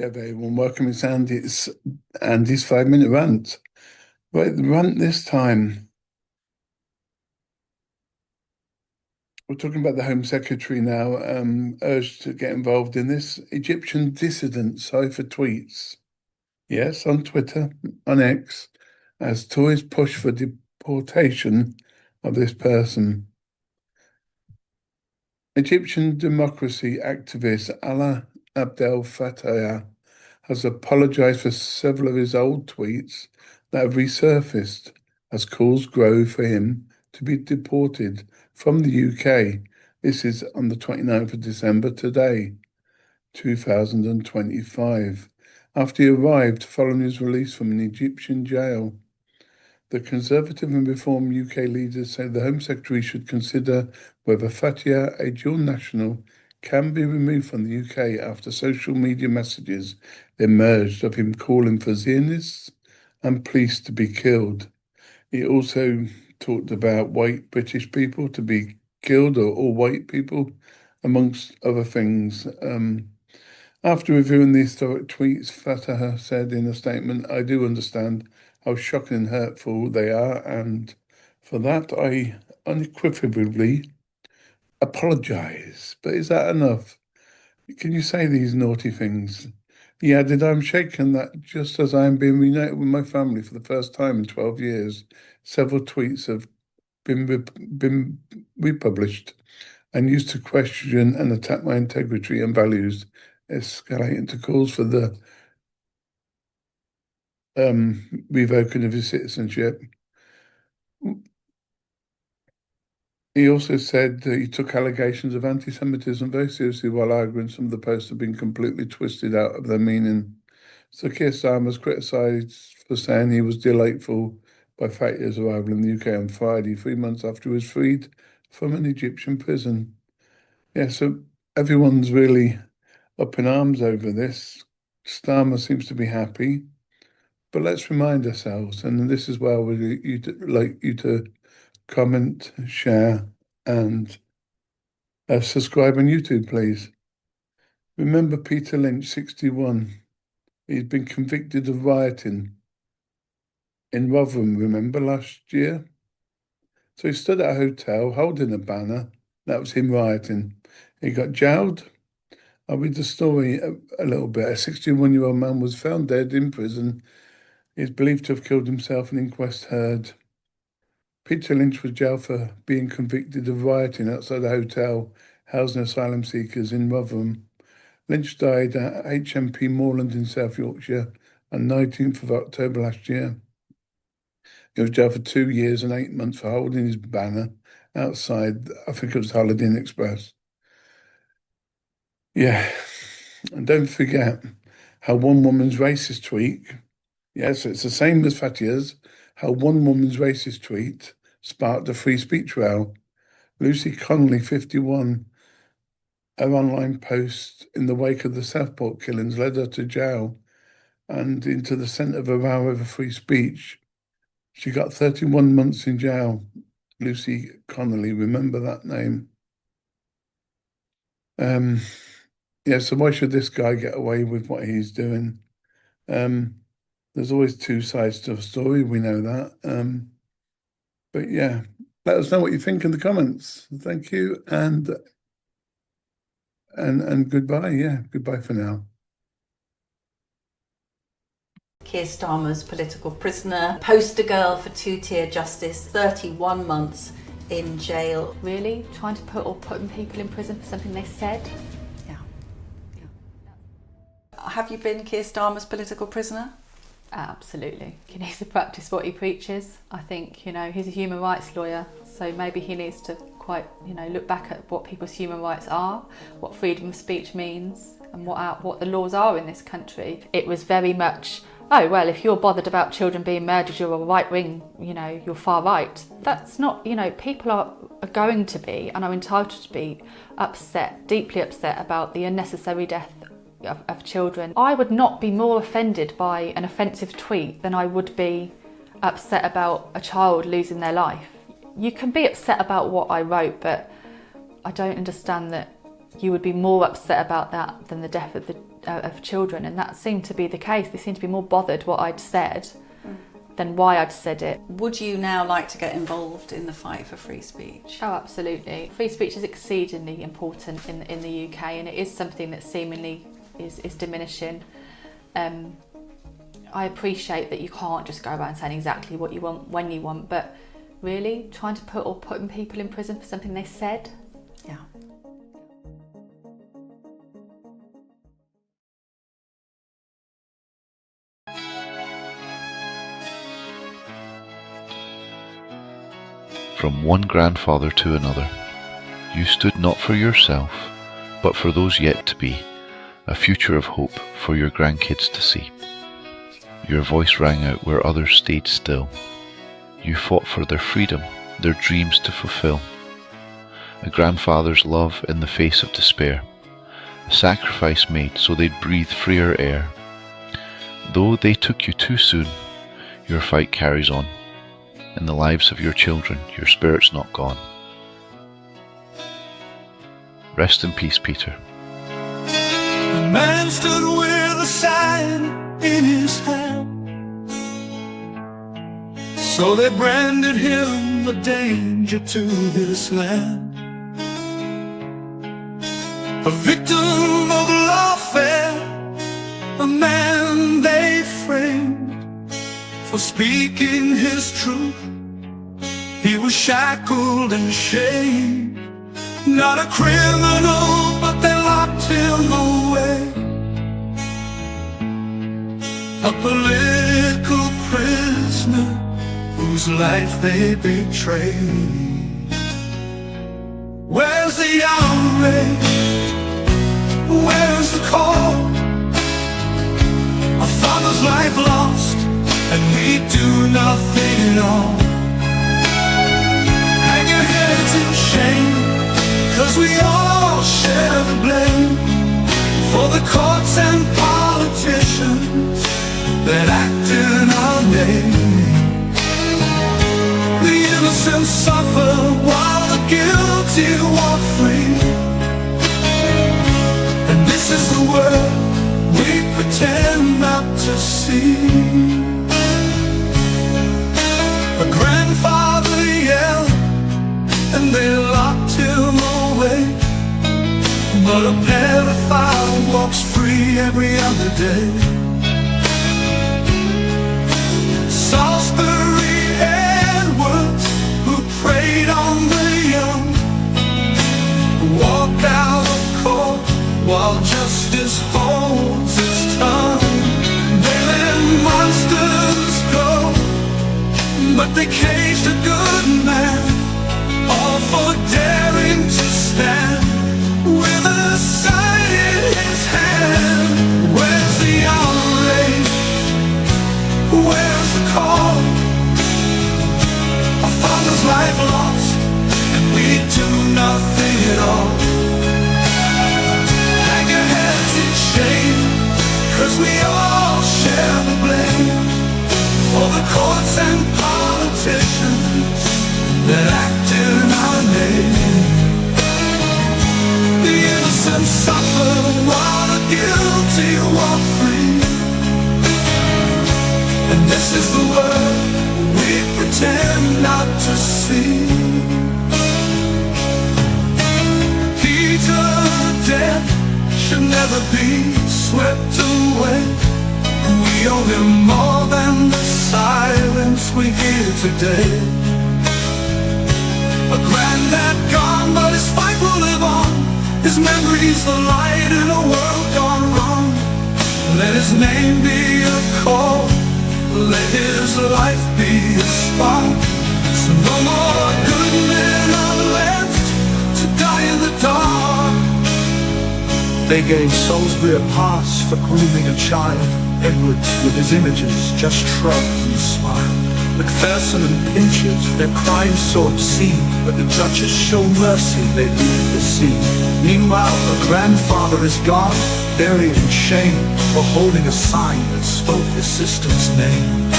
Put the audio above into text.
Yeah, very warm welcome. It's Andy's 5-minute rant. Right, the rant this time. We're talking about the Home Secretary now, urged to get involved in this. Egyptian dissident cipher tweets. Yes, on Twitter, on X, as Tories push for deportation of this person. Egyptian democracy activist Alaa Abdel Fattah has apologized for several of his old tweets that have resurfaced as calls grow for him to be deported from the UK. This is on the 29th of December today, 2025, after he arrived following his release from an Egyptian jail. The Conservative and Reform UK leaders say the Home Secretary should consider whether Fatia, a dual national, can be removed from the UK after social media messages emerged of him calling for Zionists and police to be killed. He also talked about white British people to be killed, or all white people, amongst other things. After reviewing the historic tweets, Fattah said in a statement, "I do understand how shocking and hurtful they are, and for that I unequivocally apologise." But is that enough? Can you say these naughty things? He added, "I'm shaken that just as I am being reunited with my family for the first time in 12 years, several tweets have been republished and used to question and attack my integrity and values, escalating to calls for the revoking of his citizenship." He also said that he took allegations of anti-Semitism very seriously while arguing some of the posts have been completely twisted out of their meaning. So KIER Starmer was criticised for saying he was delightful by Fatah's arrival in the UK on Friday, 3 months after he was freed from an Egyptian prison. Yeah, so everyone's really up in arms over this. Starmer seems to be happy, but let's remind ourselves, and this is where we'd like you to comment, share, and subscribe on YouTube, please. Remember Peter Lynch, 61. He's been convicted of rioting in Rotherham, remember, last year? So he stood at a hotel holding a banner. That was him rioting. He got jailed. I'll read the story a little bit. A 61-year-old man was found dead in prison. He is believed to have killed himself, an inquest heard. Peter Lynch was jailed for being convicted of rioting outside a hotel housing asylum seekers in Rotherham. Lynch died at HMP Moorland in South Yorkshire on 19th of October last year. He was jailed for 2 years and 8 months for holding his banner outside, I think it was Holiday Inn Express. Yeah, and don't forget how one woman's racist tweet, yes, it's the same as Fatia's, how one woman's racist tweet sparked a free speech row. Lucy Connoly, 51, her online post in the wake of the Southport killings led her to jail and into the centre of a row over free speech. She got 31 months in jail. Lucy Connoly, remember that name? Yeah, so why should this guy get away with what he's doing? There's always two sides to a story, we know that. But yeah, let us know what you think in the comments. Thank you, and goodbye. Yeah, goodbye for now. KIER Starmer's political prisoner, poster girl for two-tier justice, 31 months in jail. Really? Trying to putting people in prison for something they said? Yeah. Have you been KIER Starmer's political prisoner? Absolutely. He needs to practice what he preaches. I think, he's a human rights lawyer, so maybe he needs to look back at what people's human rights are, what freedom of speech means, and what the laws are in this country. It was very much, oh, well, if you're bothered about children being murdered, you're a right-wing, you're far right. That's not, people are going to be and are entitled to be upset, deeply upset about the unnecessary death of children. I would not be more offended by an offensive tweet than I would be upset about a child losing their life. You can be upset about what I wrote, but I don't understand that you would be more upset about that than the death of the of children, and that seemed to be the case. They seemed to be more bothered what I'd said than why I'd said it. Would you now like to get involved in the fight for free speech? Oh, absolutely. Free speech is exceedingly important in the UK, and it is something that seemingly is diminishing. I appreciate that you can't just go around saying exactly what you want when you want, but really trying to putting people in prison for something they said. Yeah. From one grandfather to another, you stood not for yourself, but for those yet to be, a future of hope for your grandkids to see. Your voice rang out where others stayed still. You fought for their freedom, their dreams to fulfill. A grandfather's love in the face of despair, a sacrifice made so they'd breathe freer air. Though they took you too soon, your fight carries on. In the lives of your children, your spirit's not gone. Rest in peace, Peter. The man stood with a sign in his hand, so they branded him a danger to this land. A victim of lawfare, a man they framed for speaking his truth. He was shackled and shamed. Not a criminal, but they locked him away. A political prisoner whose life they betrayed. Where's the outrage? Where's the call? A father's life lost, and we do nothing at all. Hang your heads in shame, 'cause we all share the blame for the courts and politicians that act in our name. The innocent suffer while the guilty walk free, and this is the world we pretend not to see. A grandfather yelled and they locked him away, but a pedophile walks free every other day. Salisbury Edwards, who preyed on the young, walk out of court while justice holds its tongue. They let monsters go, but they caged a good man, all for daring to stand with a sign in his hand. Where's the outrage? Where's the call? A father's life lost, and we do nothing at all. Hang your heads in shame, 'cause we all share the blame for the courts and politicians that act in our name. The innocent suffer while the guilty walk free, and this is the world we pretend not to see. Peter, death should never be swept away. We owe him more than the silence we hear today. A granddad gone, but his fight will live on. His memory's the light in a world gone wrong. Let his name be a call, let his life be a spark, so no more good men are left to die in the dark. They gave Salisbury a pass for grooming a child. Edwards, with his images, just shrugged and smiled. McPherson and Pinchers, their crimes so obscene, but the judges show mercy, they leave the scene. Meanwhile, the grandfather is gone, buried in shame, for holding a sign that spoke the system's name.